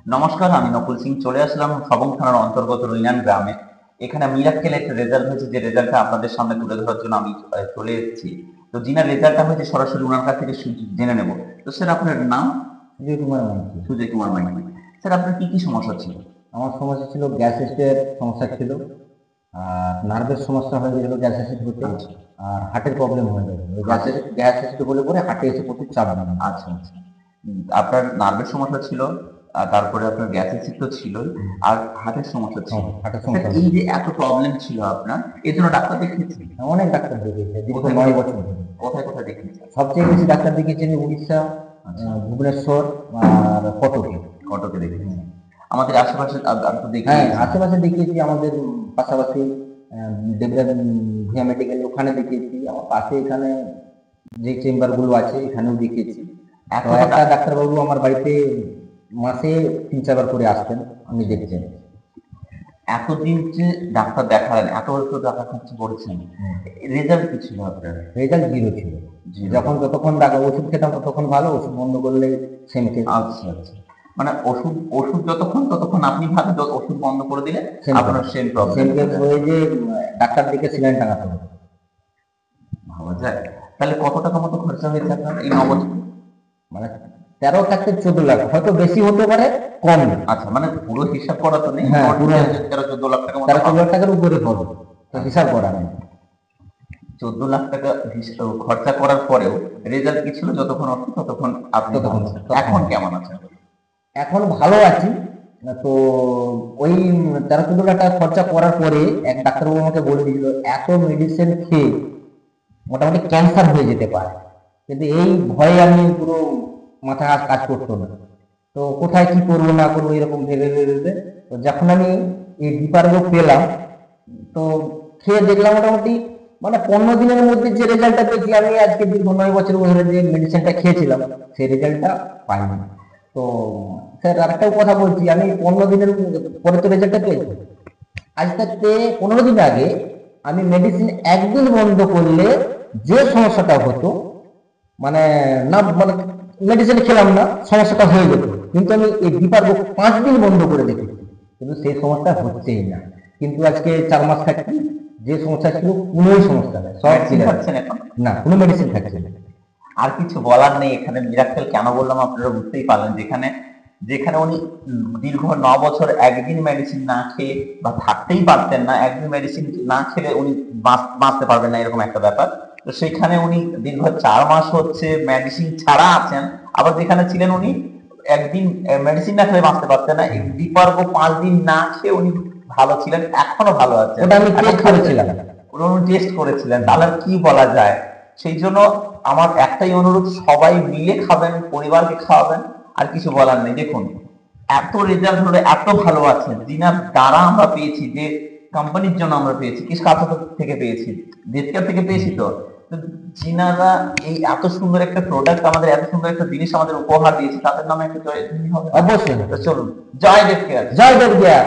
নমস্কার, আমি নকুল সিং চলে আসলাম সবং থানার অন্তর্গত রৈনান গ্রামে। এখানে মিরাক্কেল একটা রেজাল্ট হয়েছে, যে রেজাল্টটা আপনাদের সামনে তুলে ধরার জন্য আমি চলে এসেছি। তো যিনার রেজাল্টটা হয়েছে সরাসরি ওনার কাছ থেকে জেনে নেব। তো স্যার, আপনার নাম? সুজয় কুমার মাইতি। সুজয় কুমার মাইতি। স্যার, আপনার কি কি সমস্যা ছিল? আমার সমস্যা ছিল গ্যাস অ্যাসিডের সমস্যা ছিল, আর নার্ভের সমস্যা হয়ে গেছিল গ্যাস অ্যাসিড হতে, আচ্ছা আর হার্টের প্রবলেম হয়ে গেছিল। গ্যাস অ্যাসিড বলে পরে হার্টে এসে প্রচুর চাপ দিল। আচ্ছা আচ্ছা। আপনার নার্ভের সমস্যা ছিল, আর তারপরে আপনার গ্যাসের তো ছিলই, আর হার্টের সমস্যা ছিল। হার্টের স্যার, সমস্যা এই যে এত প্রবলেম ছিল আপনার, এর জন্য ডাক্তার দেখিয়েছি? অনেক ডাক্তার দেখিয়েছে, দীর্ঘ কোথায় 9 বছর ধরে। কোথায় কোথায় দেখিয়েছি? সবচেয়ে বেশি ডাক্তার দেখিয়েছি আমি উড়িষ্যা, আচ্ছা, ভুবনেশ্বর আর কটকে। কটকে দেখিয়েছি। আমাদের আশেপাশে আর তো হ্যাঁ, দেখিয়েছি। আশেপাশে দেখিয়েছি, আমাদের পাশাপাশি দেবরাজ ভূয়া মেডিকেল, ওখানে দেখিয়েছি। আমার পাশে এখানে যে চেম্বার গুলো আছে এখানেও দেখিয়েছি। তো একটা ডাক্তারবাবু আমার বাড়িতে মাসে 3-4 বার করে আসতেন, উনি দেখছেন। এতদিন যে ডাক্তার দেখালেন, এত তো টাকা খরচ করেছেন, রেজাল্ট কি ছিল আপনার? রেজাল্ট 0 ছিল। যখন যতক্ষণ ওষুধ খেতাম ততক্ষণ ভালো, ওষুধ বন্ধ করলে সেম কেস। আচ্ছা আচ্ছা। মানে ওষুধ ওষুধ ততক্ষণ আপনি ভাবেন, ওষুধ বন্ধ করে দিলে আপনার সেম প্রবলেম। সেম কেস হয়ে যে ডাক্তার দিকে সিলাইন টাঙাতে হবে। ভাবা যায়। তাহলে কত টাকা মতো খরচা হয়েছে আপনার এই 9 বছর? মানে 13 থেকে 14 লাখ, হয়তো বেশি হতে পারে, কম। আচ্ছা, মানে পুরো হিসাব করা তো নেই। হ্যাঁ, পুরো 13-14 লাখ টাকা মতো। 13-14 লাখ টাকার উপরে হবে, তো হিসাব করা নেই। 14 লাখ টাকা খরচা করার পরেও রেজাল্ট কি ছিল? যতক্ষণ অর্থ ততক্ষণ আপনি এখন কেমন আছেন? এখন ভালো আছি। তো ওই 13-14 লাখ টাকা খরচা করার পরে এক ডাক্তারবাবু আমাকে বলে দিল, এত মেডিসিন খেয়ে মোটামুটি ক্যান্সার হয়ে যেতে পারে। কিন্তু এই ভয়ে আমি পুরো মাথা কাজ করতো না। তো কোথায় কি করবো না করবো এরকম ভেবে ভেবে ভেবে, তো যখন আমি এই ডিপারগো পেলাম, তো খেয়ে দেখলাম মোটামুটি মানে 15 দিনের মধ্যে যে রেজাল্টটা পেয়েছি, আমি আজকে দীর্ঘ 9 বছর ধরে যে মেডিসিনটা খেয়েছিলাম সেই রেজাল্টটা পাইনি। তো স্যার, আরেকটাও কথা বলছি, আমি 15 দিনের পরে তো রেজাল্টটা পেয়েছি। আজ থেকে 15 দিন আগে আমি মেডিসিন একদিন বন্ধ করলে যে সমস্যাটা হতো, মানে না মানে মেডিসিন খেলাম না, সমস্যাটা হয়ে যেত। কিন্তু আমি এই ডিপারগো 5 দিন বন্ধ করে দেখেছি, কিন্তু সেই সমস্যা হচ্ছেই না। কিন্তু আজকে 4 মাস থাকছি, যে সমস্যা ছিল কোনোই সমস্যা নেই, সব ঠিক আছে। এখন না, কোনো মেডিসিন খাচ্ছি না। আর কিছু বলার নেই। এখানে মিরাক্কেল কেন বললাম আপনারা বুঝতেই পারলেন। যেখানে যেখানে উনি দীর্ঘ 9 বছর একদিন মেডিসিন না খেয়ে বা থাকতেই পারতেন না, একদিন মেডিসিন না খেলে উনি বাঁচতে পারবেন না, এরকম একটা ব্যাপার। তো সেখানে উনি দীর্ঘ 4 মাস হচ্ছে মেডিসিন ছাড়া আছেন। আবার যেখানে ছিলেন উনি একদিন মেডিসিন না খেলে বাঁচতে পারতেন না, এই ডিপারগো 5 দিন না খেয়ে উনি ভালো ছিলেন, এখনো ভালো আছেন। ওটা আমি টেস্ট করেছিলাম। উনি টেস্ট করেছিলেন, তাহলে আর কি বলা যায়? সেই জন্য আমার একটাই অনুরোধ, সবাই মিলে খাবেন, পরিবারকে খাওয়াবেন, আর কিছু বলার নেই। দেখুন, এত রেজাল্ট হলে এত ভালো আছে, যিনার দ্বারা আমরা পেয়েছি, যে কোম্পানির জন্য আমরা পেয়েছি, কিস কাথা থেকে পেয়েছি, দেশকার থেকে পেয়েছি। তো যিনারা এই এত সুন্দর একটা প্রোডাক্ট আমাদের, এত সুন্দর একটা জিনিস আমাদের উপহার দিয়েছে, তাদের নামে একটা জয় হবে। অবশ্যই। তো চলুন, জয় দেশকার। জয় দেবগিয়া।